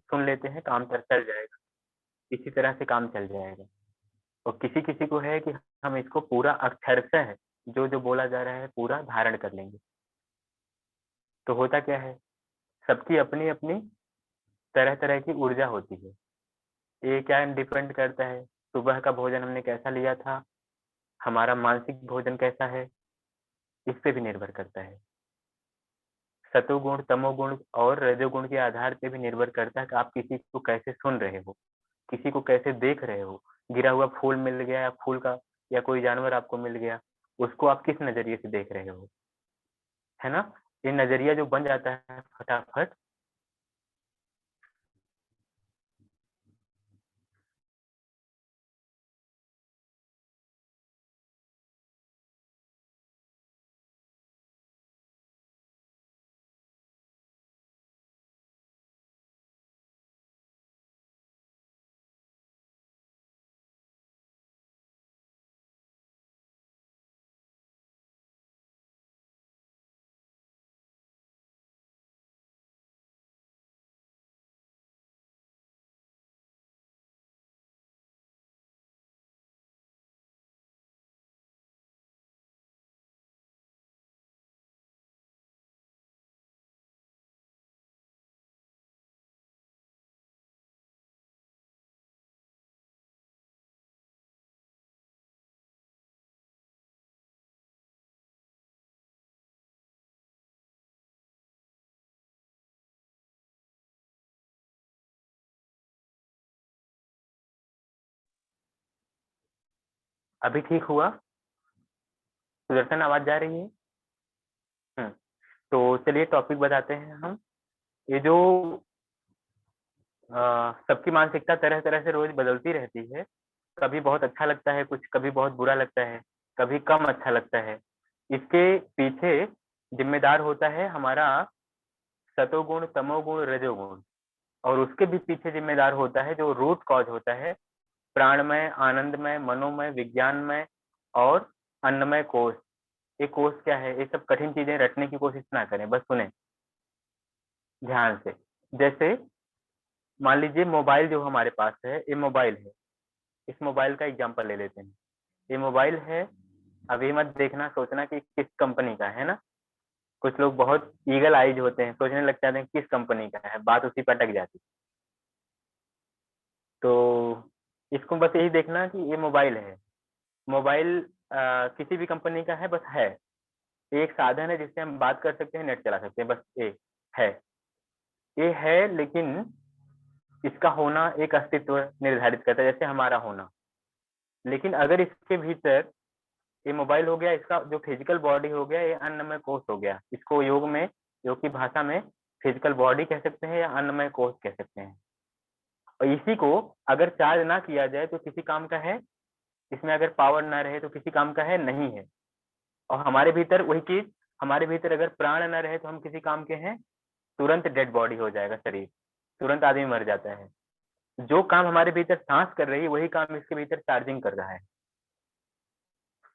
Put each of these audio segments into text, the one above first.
सुन लेते हैं, काम चल जाएगा, इसी तरह से काम चल जाएगा। और किसी किसी को है कि हम इसको पूरा अक्षरशः जो जो बोला जा रहा है पूरा धारण कर लेंगे। तो होता क्या है, सबकी अपनी अपनी तरह तरह की ऊर्जा होती है। ये क्या डिपेंड करता है, सुबह का भोजन हमने कैसा लिया था, हमारा मानसिक भोजन कैसा है, इस पे भी निर्भर करता है। सतोगुण, तमोगुण और रजोगुण के आधार पे भी निर्भर करता है कि आप किसी को कैसे सुन रहे हो, किसी को कैसे देख रहे हो। गिरा हुआ फूल मिल गया या फूल का या कोई जानवर आपको मिल गया, उसको आप किस नजरिए से देख रहे हो, है ना? ये नजरिया जो बन जाता है फटाफट। अभी ठीक हुआ? सुदर्शन, आवाज जा रही है? हम्म। तो चलिए टॉपिक बताते हैं हम। ये जो सबकी मानसिकता तरह तरह से रोज बदलती रहती है। कभी बहुत अच्छा लगता है कुछ, कभी बहुत बुरा लगता है, कभी कम अच्छा लगता है। इसके पीछे जिम्मेदार होता है हमारा सतोगुण, तमोगुण, रजोगुण। और उसके भी पीछे जिम्मेदार होता है जो रूट कॉज होता है, प्राणमय, आनंदमय, मनोमय, विज्ञानमय और अन्नमय कोश। ये कोश क्या है, ये सब कठिन चीजें रटने की कोशिश ना करें, बस सुने ध्यान से। जैसे मान लीजिए मोबाइल जो हमारे पास है, ये मोबाइल है। इस मोबाइल का एग्जांपल ले लेते हैं। ये मोबाइल है, अभी मत देखना सोचना कि किस कंपनी का है ना। कुछ लोग बहुत ईगल आइज होते हैं, सोचने लग जाते हैं किस कंपनी का है, बात उसी पर अटक जाती। तो इसको बस यही देखना कि ये मोबाइल है। मोबाइल किसी भी कंपनी का है, बस है। ये एक साधन है जिससे हम बात कर सकते हैं, नेट चला सकते हैं, बस ये है। ये है, लेकिन इसका होना एक अस्तित्व निर्धारित करता है, जैसे हमारा होना। लेकिन अगर इसके भीतर ये मोबाइल हो गया, इसका जो फिजिकल बॉडी हो गया, ये अन्नमय कोश हो गया। इसको योग में, योग की भाषा में फिजिकल बॉडी कह सकते हैं या अन्नमय कोश कह सकते हैं। और इसी को अगर चार्ज ना किया जाए तो किसी काम का है, इसमें अगर पावर ना रहे तो किसी काम का है नहीं है। और हमारे भीतर वही चीज, हमारे भीतर अगर प्राण ना रहे तो हम किसी काम के हैं, तुरंत डेड बॉडी हो जाएगा शरीर, तुरंत आदमी मर जाता है। जो काम हमारे भीतर सांस कर रही है वही काम इसके भीतर चार्जिंग कर रहा है।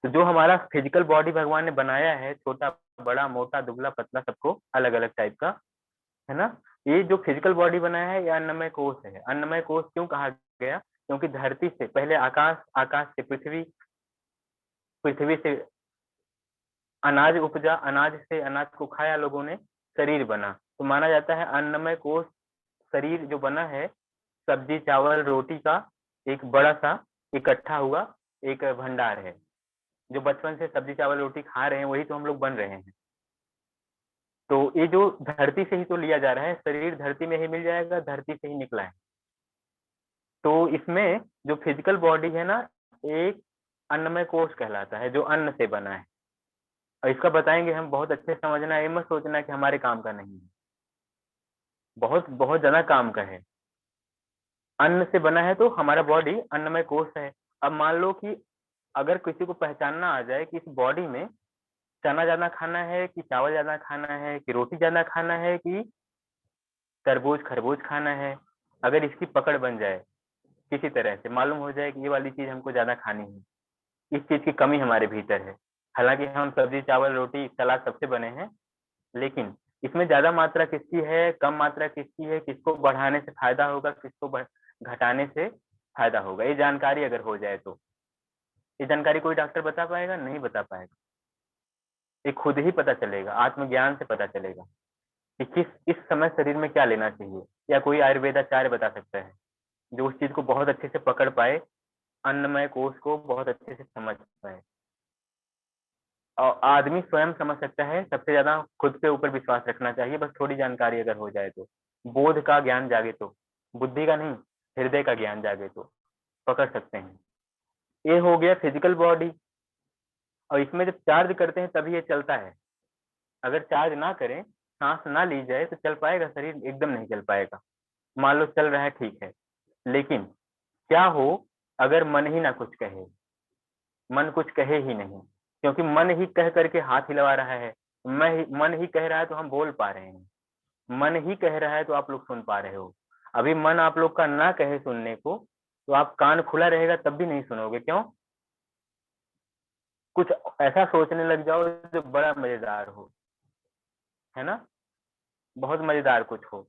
तो जो हमारा फिजिकल बॉडी भगवान ने बनाया है, छोटा बड़ा मोटा दुबला पतला सबको अलग अलग टाइप का, है ना। ये जो फिजिकल बॉडी बनाया है ये अन्नमय कोश है। अन्नमय कोश क्यों कहा गया, क्योंकि धरती से पहले आकाश, आकाश से पृथ्वी, पृथ्वी से अनाज उपजा, अनाज से अनाज को खाया लोगों ने, शरीर बना। तो माना जाता है अन्नमय कोश शरीर जो बना है, सब्जी चावल रोटी का एक बड़ा सा इकट्ठा हुआ एक भंडार है। जो बचपन से सब्जी चावल रोटी खा रहे हैं वही तो हम लोग बन रहे हैं। तो ये जो धरती से ही तो लिया जा रहा है, शरीर धरती में ही मिल जाएगा, धरती से ही निकला है। तो इसमें जो फिजिकल बॉडी है ना, एक अन्नमय कोश कहलाता है, जो अन्न से बना है। और इसका बताएंगे हम, बहुत अच्छे से समझना, ये मत सोचना कि हमारे काम का नहीं है, बहुत बहुत ज्यादा काम का है। अन्न से बना है तो हमारा बॉडी अन्नमय कोश है। अब मान लो कि अगर किसी को पहचानना आ जाए कि इस बॉडी में चना ज्यादा खाना है कि चावल ज्यादा खाना है कि रोटी ज्यादा खाना है कि तरबूज खरबूज खाना है, अगर इसकी पकड़ बन जाए, किसी तरह से मालूम हो जाए कि ये वाली चीज हमको ज्यादा खानी है, इस चीज की कमी हमारे भीतर है। हालांकि हम सब्जी चावल रोटी सलाद सबसे बने हैं, लेकिन इसमें ज्यादा मात्रा किसकी है, कम मात्रा किसकी है, किसको बढ़ाने से फायदा होगा, किसको घटाने से फायदा होगा, ये जानकारी अगर हो जाए तो ये जानकारी कोई डॉक्टर बता पाएगा? नहीं बता पाएगा। ये खुद ही पता चलेगा, आत्मज्ञान से पता चलेगा कि किस इस समय शरीर में क्या लेना चाहिए। या कोई आयुर्वेदाचार्य बता सकता है जो उस चीज को बहुत अच्छे से पकड़ पाए, अन्नमय कोश को बहुत अच्छे से समझ पाए। और आदमी स्वयं समझ सकता है, सबसे ज्यादा खुद के ऊपर विश्वास रखना चाहिए, बस थोड़ी जानकारी अगर हो जाए तो, बोध का ज्ञान जागे तो, बुद्धि का नहीं, हृदय का ज्ञान जागे तो पकड़ सकते हैं। ये हो गया फिजिकल बॉडी। और इसमें जब चार्ज करते हैं तभी ये चलता है। अगर चार्ज ना करें, सांस ना ली जाए तो चल पाएगा शरीर? एकदम नहीं चल पाएगा। मान लो चल रहा है, ठीक है, लेकिन क्या हो अगर मन ही ना कुछ कहे, मन कुछ कहे ही नहीं, क्योंकि मन ही कह करके हाथ हिलवा रहा है। मन ही कह रहा है तो हम बोल पा रहे हैं, मन ही कह रहा है तो आप लोग सुन पा रहे हो। अभी मन आप लोग का ना कहे सुनने को, तो आप कान खुला रहेगा तब भी नहीं सुनोगे। क्यों? कुछ ऐसा सोचने लग जाओ जो बड़ा मजेदार हो, है ना, बहुत मजेदार कुछ हो।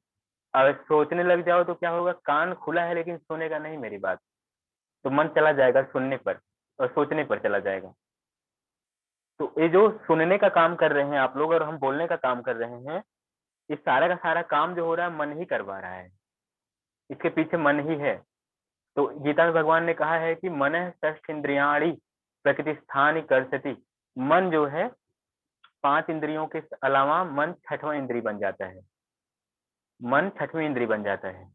अगर सोचने लग जाओ तो क्या होगा, कान खुला है लेकिन सुनेगा नहीं मेरी बात, तो मन चला जाएगा सुनने पर और सोचने पर चला जाएगा। तो ये जो सुनने का काम कर रहे हैं आप लोग और हम बोलने का काम कर रहे हैं, इस सारा का सारा काम जो हो रहा है मन ही करवा रहा है, इसके पीछे मन ही है। तो गीता में भगवान ने कहा है कि मन षष्ठ इंद्रियाणी प्रकृति स्थान कर्षति। मन जो है 5 इंद्रियों के अलावा मन छठवां इंद्री बन जाता है, मन छठवीं इंद्री बन जाता है।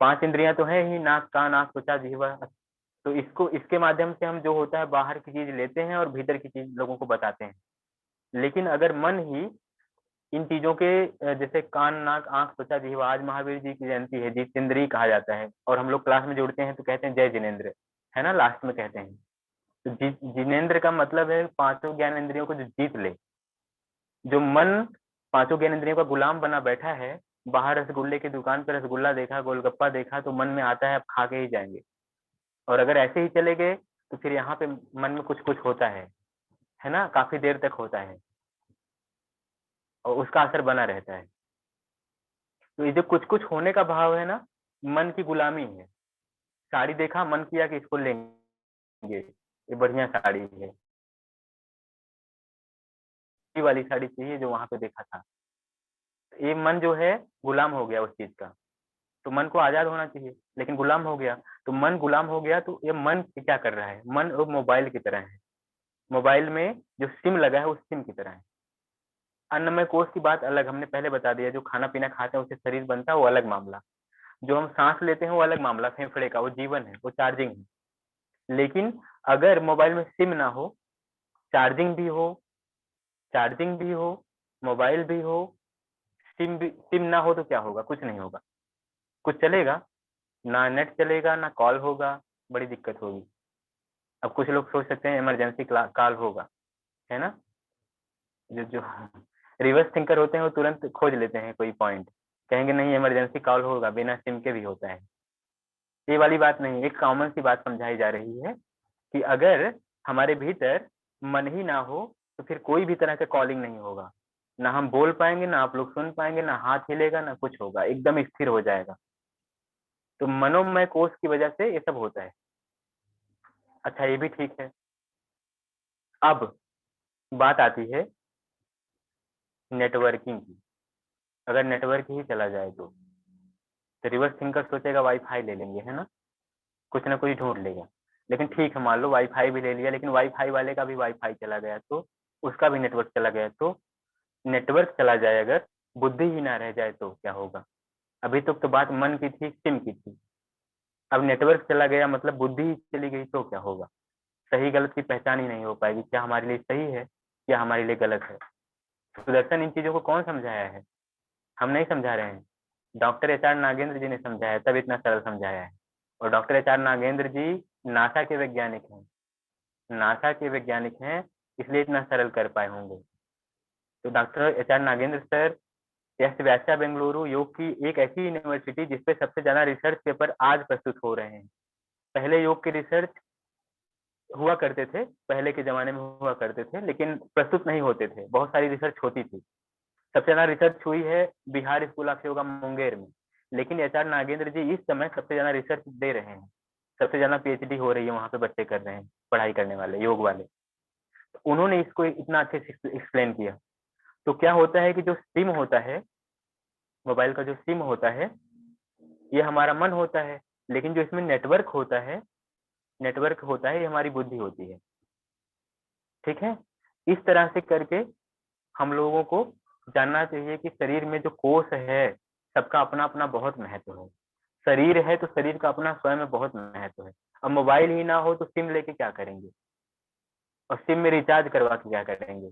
5 इंद्रियां तो है ही, नाक कान आंख त्वचा जिह्वा। तो इसको इसके माध्यम से हम जो होता है बाहर की चीज लेते हैं और भीतर की चीज लोगों को बताते हैं। लेकिन अगर मन ही इन चीजों के जैसे कान नाक आंख त्वचा जिह्वा, आज महावीर जी की जयंती है, जितेंद्रिय कहा जाता है, और हम लोग क्लास में जुड़ते हैं तो कहते हैं जय जिनेन्द्र, है ना, लास्ट में कहते हैं। तो जिनेन्द्र का मतलब है पांचों ज्ञान इंद्रियों को जो जीत ले। जो मन पांचों ज्ञान इंद्रियों का गुलाम बना बैठा है, बाहर रसगुल्ले की दुकान पर रसगुल्ला देखा, गोलगप्पा देखा तो मन में आता है अब खा के ही जाएंगे। और अगर ऐसे ही चले गए तो फिर यहाँ पे मन में कुछ कुछ होता है ना, काफी देर तक होता है और उसका असर बना रहता है। तो ये जो कुछ कुछ होने का भाव है ना, मन की गुलामी है। साड़ी देखा, मन किया कि इसको लेंगे, ये बढ़िया साड़ी है, ये वाली साड़ी चाहिए जो वहां पे देखा था। ये मन जो है गुलाम हो गया उस चीज का। तो मन को आजाद होना चाहिए लेकिन गुलाम हो गया। तो मन गुलाम हो गया तो ये मन क्या कर रहा है, मन वो मोबाइल की तरह है। मोबाइल में जो सिम लगा है उस सिम की तरह है। अन्नमय कोश की बात अलग, हमने पहले बता दिया, जो खाना पीना खाते हैं उससे शरीर बनता है, वो अलग मामला। जो हम सांस लेते हैं वो अलग मामला, फेफड़े का, वो जीवन है, वो चार्जिंग है। लेकिन अगर मोबाइल में सिम ना हो, चार्जिंग भी हो, चार्जिंग भी हो, मोबाइल भी हो, सिम ना हो तो क्या होगा? कुछ नहीं होगा, कुछ चलेगा ना, नेट चलेगा ना, कॉल होगा, बड़ी दिक्कत होगी। अब कुछ लोग सोच सकते हैं इमरजेंसी कॉल होगा, है ना, जो रिवर्स थिंकर होते हैं वो तुरंत खोज लेते हैं कोई पॉइंट, कहेंगे नहीं इमरजेंसी कॉल होगा, बिना सिम के भी होता है। ये वाली बात नहीं, एक कॉमन सी बात समझाई जा रही है कि अगर हमारे भीतर मन ही ना हो तो फिर कोई भी तरह का कॉलिंग नहीं होगा, ना हम बोल पाएंगे, ना आप लोग सुन पाएंगे, ना हाथ हिलेगा, ना कुछ होगा, एकदम स्थिर हो जाएगा। तो मनोमय कोष की वजह से ये सब होता है। अच्छा, ये भी ठीक है। अब बात आती है नेटवर्किंग की। अगर नेटवर्क ही चला जाए तो रिवर्स थिंकर सोचेगा वाईफाई ले लेंगे, है ना, कुछ ना कुछ ढूंढ लेगा। लेकिन ठीक है, मान लो वाईफाई भी ले लिया, लेकिन वाईफाई वाले का भी वाईफाई चला गया तो, उसका भी नेटवर्क चला गया तो, नेटवर्क चला जाए अगर, बुद्धि ही ना रह जाए तो क्या होगा? अभी तक तो बात मन की थी, सिम की थी, अब नेटवर्क चला गया मतलब बुद्धि ही चली गई तो क्या होगा? सही गलत की पहचान ही नहीं हो पाएगी, क्या हमारे लिए सही है, क्या हमारे लिए गलत है। सुदर्शन, इन चीजों को कौन समझाया है? हम नहीं समझा रहे हैं, डॉक्टर एच आर नागेंद्र जी ने समझाया, तब इतना सरल समझाया है। और डॉक्टर एच आर नागेंद्र जी नासा के वैज्ञानिक हैं, नासा के वैज्ञानिक हैं, इसलिए इतना सरल कर पाए होंगे। तो doctor H R Nagendra sir, yes Vyasa Bengaluru, योग की एक ऐसी यूनिवर्सिटी जिसपे सबसे ज्यादा रिसर्च पेपर आज प्रस्तुत हो रहे हैं। पहले योग के रिसर्च हुआ करते थे, पहले के जमाने में हुआ करते थे, लेकिन प्रस्तुत नहीं होते थे, बहुत सारी रिसर्च होती थी। सबसे ज्यादा रिसर्च हुई है बिहार स्कूल ऑफ योगा मुंगेर में, लेकिन एचआर नागेंद्र जी इस समय सबसे ज्यादा रिसर्च दे रहे हैं, सबसे ज्यादा पीएचडी हो रही है वहां पे, बच्चे कर रहे हैं पढ़ाई करने वाले योग वाले। तो उन्होंने इसको इतना अच्छे से एक्सप्लेन किया। तो क्या होता है कि जो सिम होता है, मोबाइल का जो सिम होता है, ये हमारा मन होता है, लेकिन जो इसमें नेटवर्क होता है ये हमारी बुद्धि होती है। ठीक है, इस तरह से करके हम लोगों को जानना चाहिए कि शरीर में जो कोष है सबका अपना अपना बहुत महत्व है। शरीर है तो शरीर का अपना स्वयं में बहुत महत्व है। अब मोबाइल ही ना हो तो सिम लेके क्या करेंगे, और सिम में रिचार्ज करवा के क्या करेंगे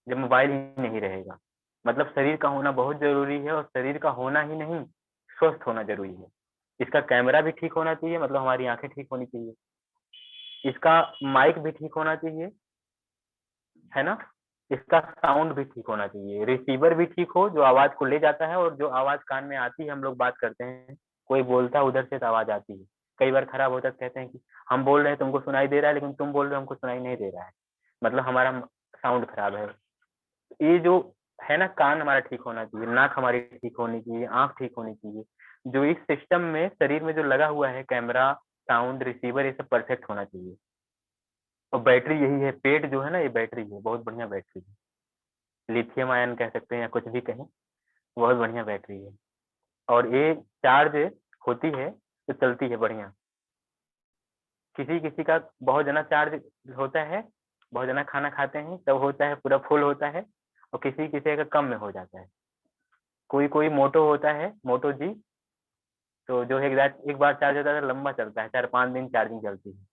जब मोबाइल ही नहीं रहेगा। मतलब शरीर का होना बहुत जरूरी है, और शरीर का होना ही नहीं, स्वस्थ होना जरूरी है। इसका कैमरा भी ठीक होना चाहिए, मतलब हमारी आंखें ठीक होनी चाहिए, इसका माइक भी ठीक होना चाहिए, है ना, इसका साउंड भी ठीक होना चाहिए, रिसीवर भी ठीक हो जो आवाज को ले जाता है, और जो आवाज कान में आती है हम लोग बात करते हैं, कोई बोलता है उधर से तो आवाज आती है। कई बार खराब होता है, कहते हैं कि हम बोल रहे हैं तुमको सुनाई दे रहा है, लेकिन तुम बोल रहे हो हमको सुनाई नहीं दे रहा है, मतलब हमारा साउंड खराब है। ये जो है ना, कान हमारा ठीक होना चाहिए, नाक हमारी ठीक होनी चाहिए, आंख ठीक होनी चाहिए। जो इस सिस्टम में शरीर में जो लगा हुआ है, कैमरा, साउंड, रिसीवर, ये सब परफेक्ट होना चाहिए। और बैटरी यही है, पेट जो है ना, ये बैटरी है, बहुत बढ़िया बैटरी है, लिथियम आयन कह सकते हैं या कुछ भी कहें, बहुत बढ़िया बैटरी है। और ये चार्ज होती है तो चलती है बढ़िया। किसी किसी का बहुत जना चार्ज होता है, बहुत जना खाना खाते हैं तब होता है, पूरा फुल होता है, और किसी किसी का कम में हो जाता है। कोई कोई मोटो होता है, मोटो जी, तो जो एक बार चार्ज होता है तो लंबा चलता है, 4-5 दिन चार्जिंग चलती है।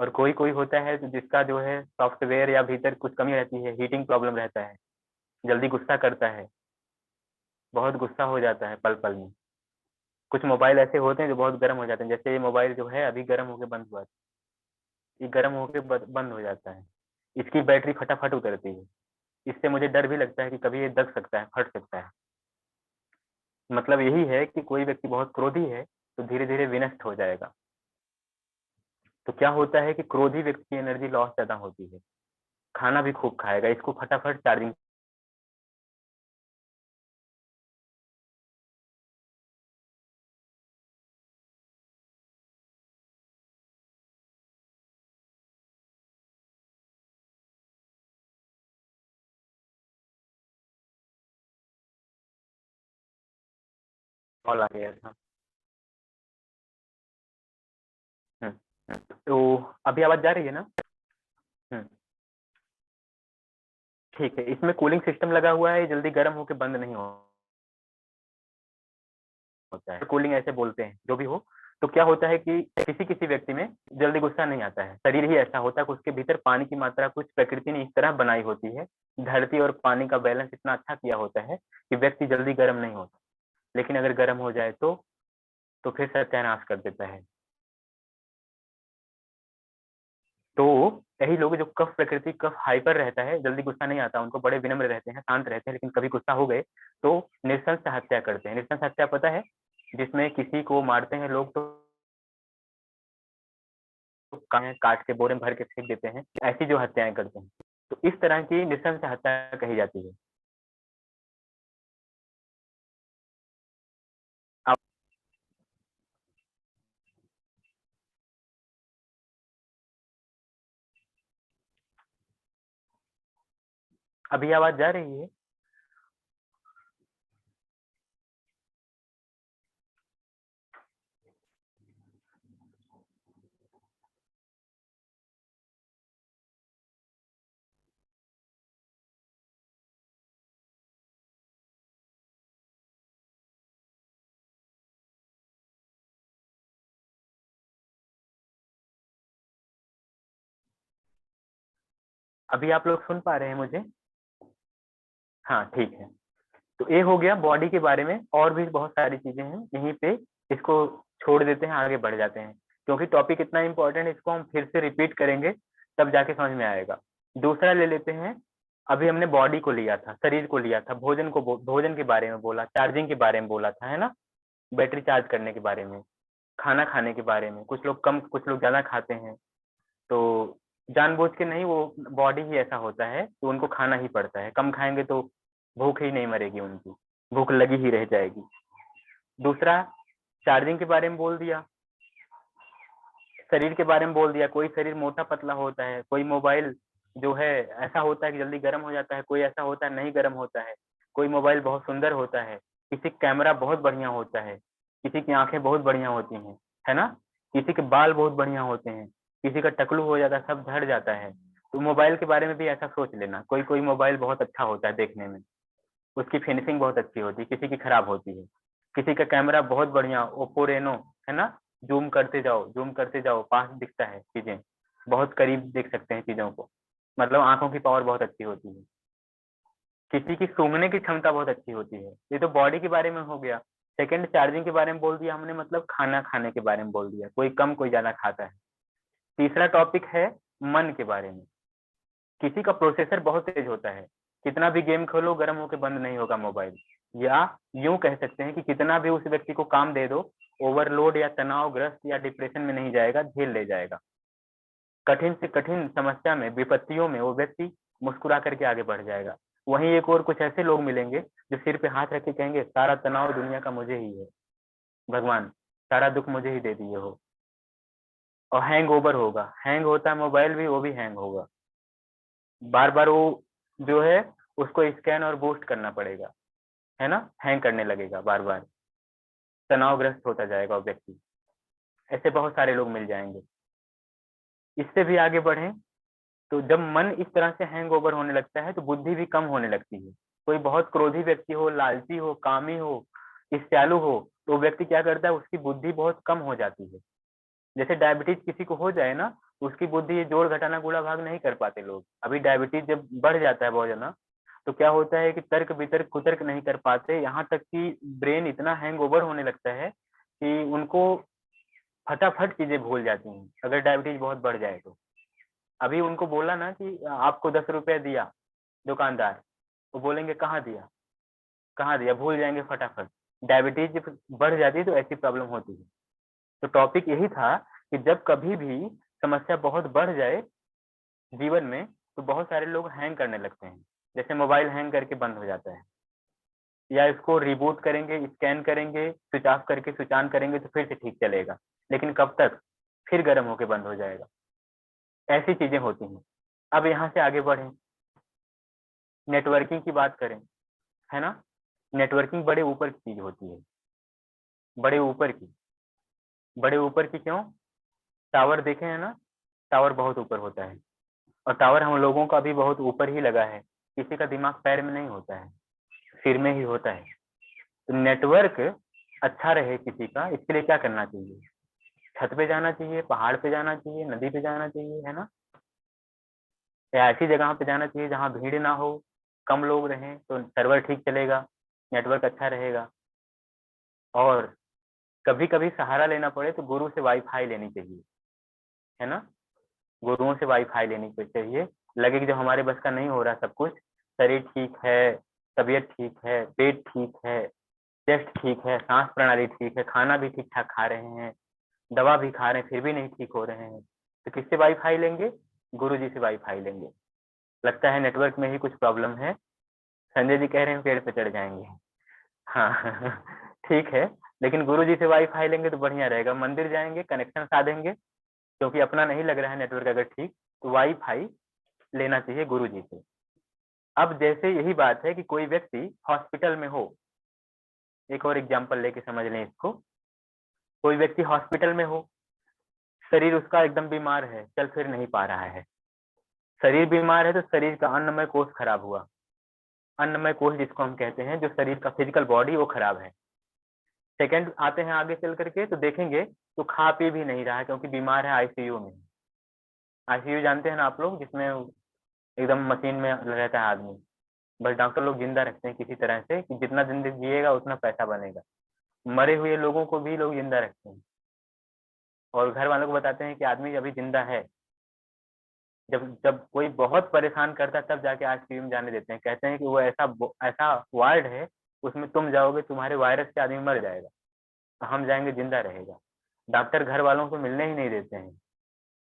और कोई कोई होता है तो जिसका जो है सॉफ्टवेयर या भीतर कुछ कमी रहती है, हीटिंग प्रॉब्लम रहता है, जल्दी गुस्सा करता है, बहुत गुस्सा हो जाता है पल पल में। कुछ मोबाइल ऐसे होते हैं जो बहुत गर्म हो जाते हैं, जैसे ये मोबाइल जो है अभी गर्म होकर बंद हुआ, ये गर्म होकर बंद हो जाता है, इसकी बैटरी फटाफट उतरती है। इससे मुझे डर भी लगता है कि कभी ये दब सकता है, फट सकता है। मतलब यही है कि कोई व्यक्ति बहुत क्रोधी है तो धीरे धीरे विनष्ट हो जाएगा। तो क्या होता है कि क्रोधी व्यक्ति की एनर्जी लॉस ज्यादा होती है, खाना भी खूब खाएगा, इसको फटाफट चार्जिंग। कॉल आ गया था। तो अभी आवाज जा रही है ना? हम्म, ठीक है, इसमें कूलिंग सिस्टम लगा हुआ है, जल्दी गर्म होकर बंद नहीं होता है, कूलिंग ऐसे बोलते हैं, जो भी हो। तो क्या होता है कि किसी किसी व्यक्ति में जल्दी गुस्सा नहीं आता है, शरीर ही ऐसा होता है कि उसके भीतर पानी की मात्रा कुछ प्रकृति ने इस तरह बनाई होती है, धरती और पानी का बैलेंस इतना अच्छा किया होता है कि व्यक्ति जल्दी गर्म नहीं होता, लेकिन अगर गर्म हो जाए तो फिर सत्यानाश कर देता है। तो यही लोग जो कफ प्रकृति, कफ हाइपर रहता है, जल्दी गुस्सा नहीं आता उनको, बड़े विनम्र रहते हैं, शांत रहते हैं, लेकिन कभी गुस्सा हो गए तो नृशंस हत्या करते हैं। नृशंस हत्या पता है, जिसमें किसी को मारते हैं लोग तो काट के बोरे में भर के फेंक देते हैं, ऐसी जो हत्याएं करते हैं, तो इस तरह की नृशंस हत्या कही जाती है। अब अभी आवाज जा रही है? अभी आप लोग सुन पा रहे हैं मुझे? हाँ ठीक है। तो ये हो गया बॉडी के बारे में, और भी बहुत सारी चीजें हैं यहीं पे, इसको छोड़ देते हैं, आगे बढ़ जाते हैं, क्योंकि टॉपिक इतना इंपॉर्टेंट है, इसको हम फिर से रिपीट करेंगे तब जाके समझ में आएगा। दूसरा ले लेते हैं। अभी हमने बॉडी को लिया था, शरीर को लिया था, भोजन के बारे में बोला, चार्जिंग के बारे में बोला था, है ना, बैटरी चार्ज करने के बारे में, खाना खाने के बारे में, कुछ लोग कम कुछ लोग ज्यादा खाते हैं, तो जानबूझ के नहीं, वो बॉडी ही ऐसा होता है तो उनको खाना ही पड़ता है, कम खाएंगे तो भूख ही नहीं मरेगी उनकी, भूख लगी ही रह जाएगी। दूसरा, चार्जिंग के बारे में बोल दिया, शरीर के बारे में बोल दिया। कोई शरीर मोटा पतला होता है, कोई मोबाइल जो है ऐसा होता है कि जल्दी गर्म हो जाता है, कोई ऐसा होता है नहीं गर्म होता है, कोई मोबाइल बहुत सुंदर होता है, किसी का कैमरा बहुत बढ़िया होता है, किसी की आंखें बहुत बढ़िया होती हैं, है ना, किसी के बाल बहुत बढ़िया होते हैं, किसी का टकलू हो जाता है, सब झड़ जाता है। तो मोबाइल के बारे में भी ऐसा सोच लेना, कोई कोई मोबाइल बहुत अच्छा होता है देखने में, उसकी फिनिशिंग बहुत अच्छी होती है, किसी की खराब होती है। किसी का कैमरा बहुत बढ़िया, ओप्पो रेनो, है ना, जूम करते जाओ जूम करते जाओ, पास दिखता है चीजें, बहुत करीब देख सकते हैं चीजों को, मतलब आंखों की पावर बहुत अच्छी होती है। किसी की सूंघने की क्षमता बहुत अच्छी होती है। ये तो बॉडी के बारे में हो गया। सेकंड, चार्जिंग के बारे में बोल दिया हमने, मतलब खाना खाने के बारे में बोल दिया, कोई कम कोई ज्यादा खाता है। तीसरा टॉपिक है मन के बारे में। किसी का प्रोसेसर बहुत तेज होता है, कितना भी गेम खोलो गर्म होकर बंद नहीं होगा मोबाइल। या यूं कह सकते हैं कि कितना भी उस व्यक्ति को काम दे दो, ओवरलोड या तनावग्रस्त या डिप्रेशन में नहीं जाएगा, झेल ले जाएगा। कठिन से कठिन समस्या में, विपत्तियों में वो व्यक्ति मुस्कुरा करके आगे बढ़ जाएगा। वहीं एक और कुछ ऐसे लोग मिलेंगे जो सिर पे हाथ रख के कहेंगे सारा तनाव दुनिया का मुझे ही है, भगवान सारा दुख मुझे ही दे दिए हो। और हैंग ओवर होगा, हैंग होता है मोबाइल भी, वो भी हैंग होगा, बार बार वो जो है उसको स्कैन और बूस्ट करना पड़ेगा, है ना, हैंग करने लगेगा बार बार, तनावग्रस्त होता जाएगा वो व्यक्ति। ऐसे बहुत सारे लोग मिल जाएंगे। इससे भी आगे बढ़े तो जब मन इस तरह से हैंग ओवर होने लगता है तो बुद्धि भी कम होने लगती है। कोई बहुत क्रोधी व्यक्ति हो, लालची हो, कामी हो, ईर्ष्यालु हो, तो व्यक्ति क्या करता है, उसकी बुद्धि बहुत कम हो जाती है। जैसे डायबिटीज किसी को हो जाए ना, तो उसकी बुद्धि ये जोड़ घटाना गुणा भाग नहीं कर पाते लोग। अभी डायबिटीज जब बढ़ जाता है बहुत ज्यादा, तो क्या होता है कि तर्क वितर्क कुतर्क नहीं कर पाते, यहाँ तक कि ब्रेन इतना हैंग ओवर होने लगता है कि उनको फटाफट चीजें भूल जाती हैं अगर डायबिटीज बहुत बढ़ जाए तो। अभी उनको बोला ना कि आपको 10 रुपए दिया दुकानदार, वो बोलेंगे कहाँ दिया, कहाँ दिया, भूल जाएंगे फटाफट। डायबिटीज जब बढ़ जाती है तो ऐसी प्रॉब्लम होती है। तो टॉपिक यही था कि जब कभी भी समस्या बहुत बढ़ जाए जीवन में, तो बहुत सारे लोग हैंग करने लगते हैं। जैसे मोबाइल हैंग करके बंद हो जाता है, या इसको रिबूट करेंगे, स्कैन करेंगे, स्विच ऑफ करके स्विच ऑन करेंगे तो फिर से ठीक चलेगा, लेकिन कब तक, फिर गर्म होके बंद हो जाएगा। ऐसी चीजें होती हैं। अब यहाँ से आगे बढ़े, नेटवर्किंग की बात करें, है ना। नेटवर्किंग बड़े ऊपर की चीज होती है, बड़े ऊपर की, बड़े ऊपर की क्यों, टावर देखे हैं ना, टावर बहुत ऊपर होता है, और टावर हम लोगों का भी बहुत ऊपर ही लगा है। किसी का दिमाग पैर में नहीं होता है, सिर में ही होता है। तो नेटवर्क अच्छा रहे किसी का, इसके लिए क्या करना चाहिए, छत पे जाना चाहिए, पहाड़ पे जाना चाहिए, नदी पे जाना चाहिए, है ना, या ऐसी जगह पे जाना चाहिए जहाँ भीड़ ना हो, कम लोग रहें तो सर्वर ठीक चलेगा, नेटवर्क अच्छा रहेगा। और कभी कभी सहारा लेना पड़े तो गुरु से वाईफाई लेनी चाहिए, है ना, गुरुओं से वाईफाई लेनी चाहिए। लगे कि जब हमारे बस का नहीं हो रहा सब कुछ, शरीर ठीक है, तबीयत ठीक है, पेट ठीक है, चेस्ट ठीक है, सांस प्रणाली ठीक है, खाना भी ठीक ठाक खा रहे हैं, दवा भी खा रहे हैं, फिर भी नहीं ठीक हो रहे हैं, तो किससे वाईफाई लेंगे, गुरु जी से वाईफाई लेंगे। लगता है नेटवर्क में ही कुछ प्रॉब्लम है, संजय जी कह रहे हैं पेड़ पे चढ़ जाएंगे। हाँ ठीक है, लेकिन गुरु जी से वाईफाई लेंगे तो बढ़िया रहेगा, मंदिर जाएंगे, कनेक्शन साधेंगे, क्योंकि अपना नहीं लग रहा है नेटवर्क अगर ठीक, तो वाईफाई लेना चाहिए गुरु जी से। अब जैसे यही बात है कि कोई व्यक्ति हॉस्पिटल में हो, एक और एग्जांपल लेके समझ लें इसको। कोई व्यक्ति हॉस्पिटल में हो, शरीर उसका एकदम बीमार है, चल फिर नहीं पा रहा है, शरीर बीमार है तो शरीर का अन्नमय कोष खराब हुआ, अन्नमय कोष जिसको हम कहते हैं, जो शरीर का फिजिकल बॉडी वो खराब है। सेकंड आते हैं आगे चल करके तो देखेंगे तो खा पी भी नहीं रहा है, क्योंकि बीमार है, आईसीयू में। आईसीयू जानते हैं ना आप लोग, जिसमें एकदम मशीन में रहता है आदमी, बस डॉक्टर लोग जिंदा रखते हैं किसी तरह से कि जितना दिन जिएगा उतना पैसा बनेगा। मरे हुए लोगों को भी लोग जिंदा रखते हैं, और घर वालों को बताते हैं कि आदमी अभी जिंदा है। जब जब कोई बहुत परेशान करता है तब जाके आईसीयू में जाने देते हैं, कहते हैं कि वो ऐसा ऐसा वार्ड है, उसमें तुम जाओगे तुम्हारे वायरस से आदमी मर जाएगा, तो हम जाएंगे जिंदा रहेगा। डॉक्टर घर वालों को मिलने ही नहीं देते हैं,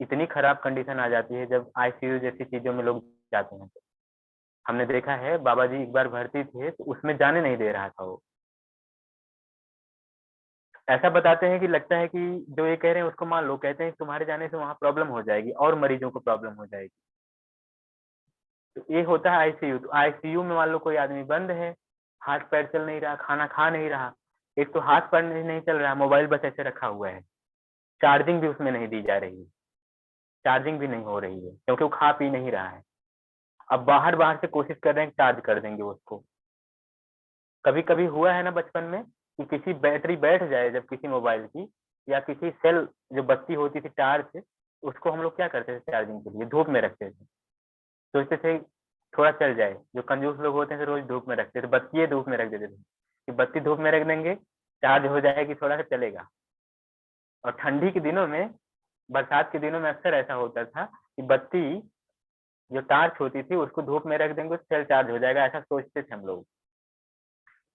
इतनी खराब कंडीशन आ जाती है जब आईसीयू जैसी चीजों में लोग जाते हैं। हमने देखा है बाबा जी एक बार भर्ती थे तो उसमें जाने नहीं दे रहा था वो। ऐसा बताते हैं कि लगता है कि जो ये कह रहे हैं उसको मान लो, कहते हैं कि तुम्हारे जाने से वहां प्रॉब्लम हो जाएगी और मरीजों को प्रॉब्लम हो जाएगी। तो ये होता है आईसीयू। तो आईसीयू में मान लो कोई आदमी बंद है, हाथ पैर चल नहीं रहा, खाना खा नहीं रहा, एक तो हाथ पैर नहीं चल रहा, मोबाइल बस ऐसे रखा हुआ है, चार्जिंग भी उसमें नहीं दी जा रही है, चार्जिंग भी नहीं हो रही है क्योंकि वो खा पी नहीं रहा है। अब बाहर बाहर से कोशिश कर रहे हैं चार्ज कर देंगे उसको। कभी कभी हुआ है ना बचपन में कि किसी बैटरी बैठ जाए जब किसी मोबाइल की, या किसी सेल जो बत्ती होती थी चार्ज, उसको हम लोग क्या करते थे चार्जिंग के लिए धूप में रखते थे, सोचते थे थोड़ा चल जाए। जो कंजूस लोग होते थे रोज धूप में रखते थे, बत्ती धूप में रख देते थे कि बत्ती धूप में रख देंगे, चार्ज हो जाएगी, थोड़ा सा चलेगा। और ठंडी के दिनों में, बरसात के दिनों में अक्सर ऐसा होता था कि बत्ती जो टार्च होती थी उसको धूप में रख देंगे, सेल चार्ज हो जाएगा, ऐसा सोचते थे हम लोग।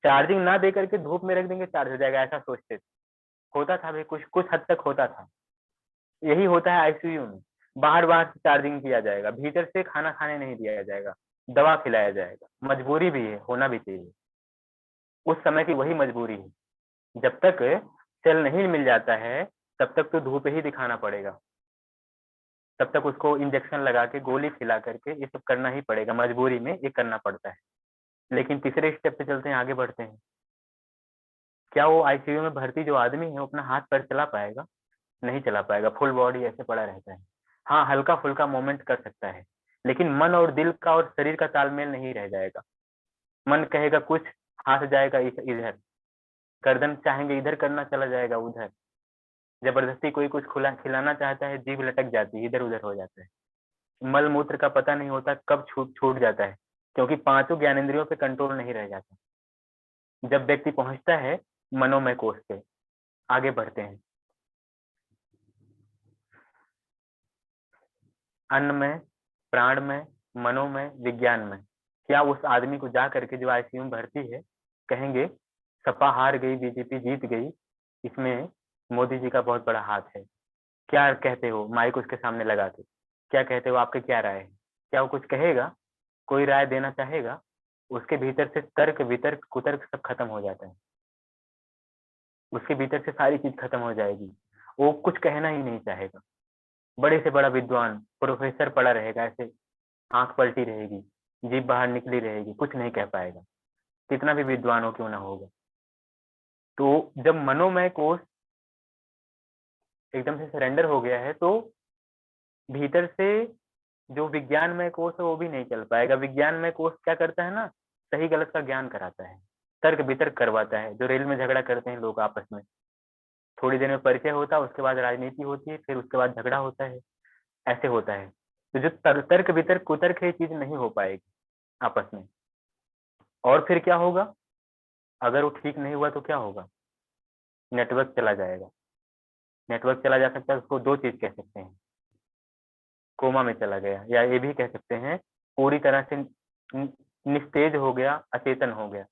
चार्जिंग ना दे करके धूप में रख देंगे, चार्ज हो जाएगा, ऐसा सोचते थे। होता था भाई, कुछ कुछ हद तक होता था। यही होता है आईसीयू में। बाहर बाहर से चार्जिंग किया जाएगा, भीतर से खाना खाने नहीं दिया जाएगा, दवा खिलाया जाएगा। मजबूरी भी है, होना भी चाहिए, उस समय की वही मजबूरी है। जब तक सेल नहीं मिल जाता है तब तक तो धूप ही दिखाना पड़ेगा, तब तक उसको इंजेक्शन लगा के गोली खिला करके ये सब करना ही पड़ेगा, मजबूरी में ये करना पड़ता है। लेकिन तीसरे स्टेप पे चलते हैं, आगे बढ़ते हैं। क्या वो आईसीयू में भर्ती जो आदमी है वो अपना हाथ पैर चला पाएगा? नहीं चला पाएगा, फुल बॉडी ऐसे पड़ा रहता है। हाँ, हल्का फुल्का मूवमेंट कर सकता है, लेकिन मन और दिल का और शरीर का तालमेल नहीं रह जाएगा। मन कहेगा कुछ, हाथ जाएगा इधर, गर्दन चाहेंगे इधर करना, चला जाएगा उधर। जबरदस्ती कोई कुछ खुला खिलाना चाहता है, जीभ लटक जाती है, इधर उधर हो जाता है। मल मूत्र का पता नहीं होता कब छूट छूट जाता है, क्योंकि पांचों ज्ञानेंद्रियों पे कंट्रोल नहीं रह जाता जब व्यक्ति पहुंचता है मनोमय कोष पे। आगे बढ़ते हैं। अन्न में, प्राण में, मनो में, विज्ञान में। क्या उस आदमी को जा करके जो आईसीयू में भर्ती है कहेंगे सपा हार गई, बीजेपी जीत गई, इसमें मोदी जी का बहुत बड़ा हाथ है? क्या कहते हो माइक उसके सामने लगा के? क्या कहते हो, आपकी क्या राय है? क्या वो कुछ कहेगा? कोई राय देना चाहेगा? उसके भीतर से तर्क वितर्क कुतर्क सब खत्म हो जाता है, उसके भीतर से सारी चीज खत्म हो जाएगी, वो कुछ कहना ही नहीं चाहेगा। बड़े से बड़ा विद्वान प्रोफेसर पड़ा रहेगा ऐसे, आंख पलटी रहेगी, जीभ बाहर निकली रहेगी, कुछ नहीं कह पाएगा, कितना भी विद्वान हो क्यों ना होगा। तो जब मनोमय कोष एकदम से सरेंडर हो गया है तो भीतर से जो विज्ञानमय कोष है वो भी नहीं चल पाएगा। विज्ञानमय कोष क्या करता है ना, सही गलत का ज्ञान कराता है, तर्क वितर्क करवाता है। जो रेल में झगड़ा करते हैं लोग आपस में, थोड़ी देर में परिचय होता है, उसके बाद राजनीति होती है, फिर उसके बाद झगड़ा होता है, ऐसे होता है। तो जो तर्क वितर्क कुतर्क है ये चीज नहीं हो पाएगी आपस में। और फिर क्या होगा? अगर वो ठीक नहीं हुआ तो क्या होगा? नेटवर्क चला जाएगा। नेटवर्क चला जा सकता है, उसको दो चीज कह सकते हैं, कोमा में चला गया, या ये भी कह सकते हैं पूरी तरह से निस्तेज हो गया, अचेतन हो गया,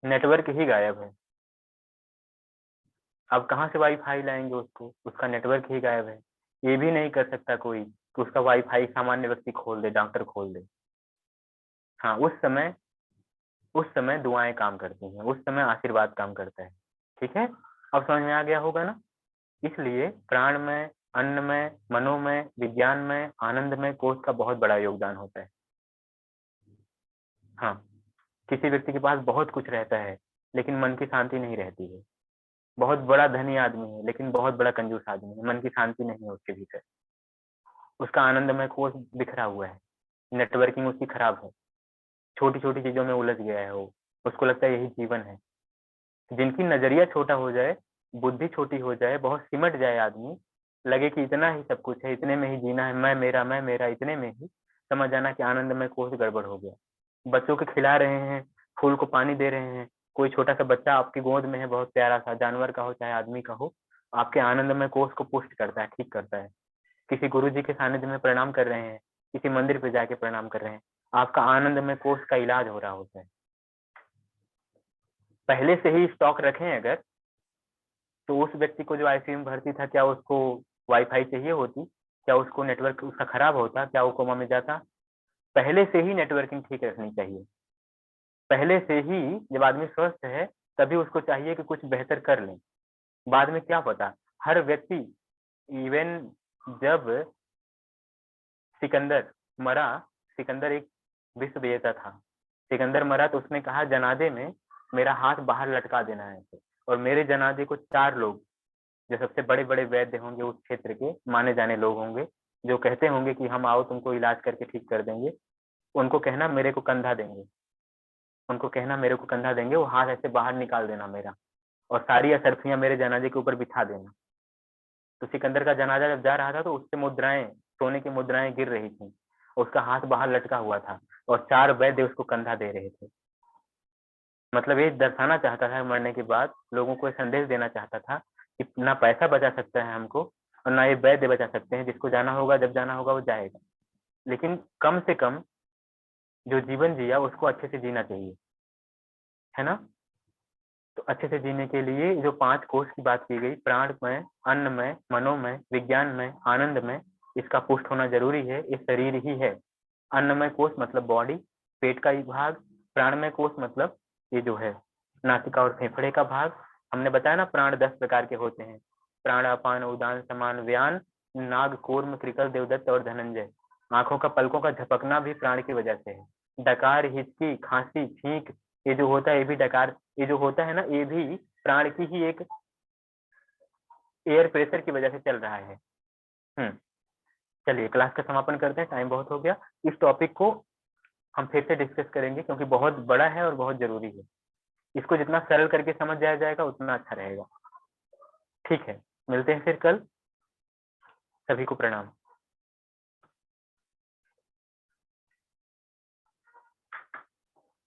नेटवर्क ही गायब है। अब कहाँ से वाईफाई लाएंगे उसको, उसका नेटवर्क ही गायब है। ये भी नहीं कर सकता कोई कि उसका वाईफाई सामान्य व्यक्ति खोल दे, डॉक्टर खोल दे। हाँ, उस समय दुआएं काम करती हैं, उस समय आशीर्वाद काम करता है। ठीक है, अब समझ में आ गया होगा ना? इसलिए प्राण में, अन्न में, मनो में, विज्ञान में, आनंद में कोष का बहुत बड़ा योगदान होता है। हाँ, किसी व्यक्ति के पास बहुत कुछ रहता है लेकिन मन की शांति नहीं रहती है। बहुत बड़ा धनी आदमी है लेकिन बहुत बड़ा कंजूस आदमी है, मन की शांति नहीं है उसके भीतर। उसका आनंदमय कोष बिखरा हुआ है, नेटवर्किंग उसकी खराब है, छोटी छोटी चीजों में उलझ गया है वो, उसको लगता है यही जीवन है। जिनकी नजरिया छोटा हो जाए, बुद्धि छोटी हो जाए, बहुत सिमट जाए आदमी, लगे कि इतना ही सब कुछ है, इतने में ही जीना है, मैं मेरा, इतने में ही समझ जाना कि आनंद में कोई गड़बड़ हो गया। बच्चों को खिला रहे हैं, फूल को पानी दे रहे हैं, कोई छोटा सा बच्चा आपकी गोद में है, बहुत प्यारा सा, जानवर का हो चाहे आदमी का हो, आपके आनंदमय कोष को पुष्ट करता है, ठीक करता है। किसी गुरु जी के सानिध्य में प्रणाम कर रहे हैं, किसी मंदिर पे जाके प्रणाम कर रहे हैं, आपका आनंदमय कोष का इलाज हो रहा होता है। पहले से ही स्टॉक रखें अगर, तो उस व्यक्ति को जो आईसीयू में भर्ती था, क्या उसको वाईफाई चाहिए होती? क्या उसको नेटवर्क उसका खराब होता? क्या वो कोमा में जाता? पहले से ही नेटवर्किंग ठीक रखनी चाहिए। पहले से ही जब आदमी स्वस्थ है तभी उसको चाहिए कि कुछ बेहतर कर ले। बाद में क्या पता, हर व्यक्ति, इवन जब सिकंदर मरा, सिकंदर एक विश्व विजेता था, सिकंदर मरा तो उसने कहा जनाजे में मेरा हाथ बाहर लटका देना है, और मेरे जनाजे को 4 लोग, जो सबसे बड़े बड़े वैद्य होंगे उस क्षेत्र के, माने जाने लोग होंगे, जो कहते होंगे कि हम आओ तुमको इलाज करके ठीक कर देंगे, उनको कहना मेरे को कंधा देंगे, उनको कहना मेरे को कंधा देंगे, वो हाथ ऐसे बाहर निकाल देना मेरा, और सारी असरफियां मेरे जनाजे के ऊपर बिछा देना। तो सिकंदर का जनाजा जब जा रहा था तो उससे मुद्राएं, सोने की मुद्राएं गिर रही थी, उसका हाथ बाहर लटका हुआ था, और 4 वैद्य उसको कंधा दे रहे थे। मतलब ये दर्शाना चाहता था, मरने के बाद लोगों को संदेश देना चाहता था कि ना पैसा बचा सकता है हमको, और ना ये वैद्य बचा सकते हैं, जिसको जाना होगा जब जाना होगा वो जाएगा, लेकिन कम से कम जो जीवन जिया उसको अच्छे से जीना चाहिए, है ना। तो अच्छे से जीने के लिए जो 5 कोश की बात की गई, प्राणमय, अन्नमय, मनोमय, विज्ञानमय, आनंदमय, इसका पुष्ट होना जरूरी है, ये शरीर ही है। अन्नमय कोश मतलब बॉडी, पेट का ही भाग, प्राणमय कोश मतलब ये जो है नासिका और फेफड़े का भाग। हमने बताया ना प्राण 10 प्रकार के होते हैं, प्राण, अपान, उदान, समान, व्यान, नाग, कूर्म, कृकल, देवदत्त और धनंजय। आंखों का पलकों का झपकना भी प्राण की वजह से है। डकार, हिचकी, खांसी, छींक, ये जो होता है ये भी डकार, ये जो होता है ना ये भी प्राण की ही एक एयर प्रेशर की वजह से चल रहा है। चलिए क्लास का समापन करते हैं, टाइम बहुत हो गया। इस टॉपिक को हम फिर से डिस्कस करेंगे क्योंकि बहुत बड़ा है और बहुत जरूरी है। इसको जितना सरल करके समझ जाया जाएगा उतना अच्छा रहेगा। ठीक है, मिलते हैं फिर कल। सभी को प्रणाम।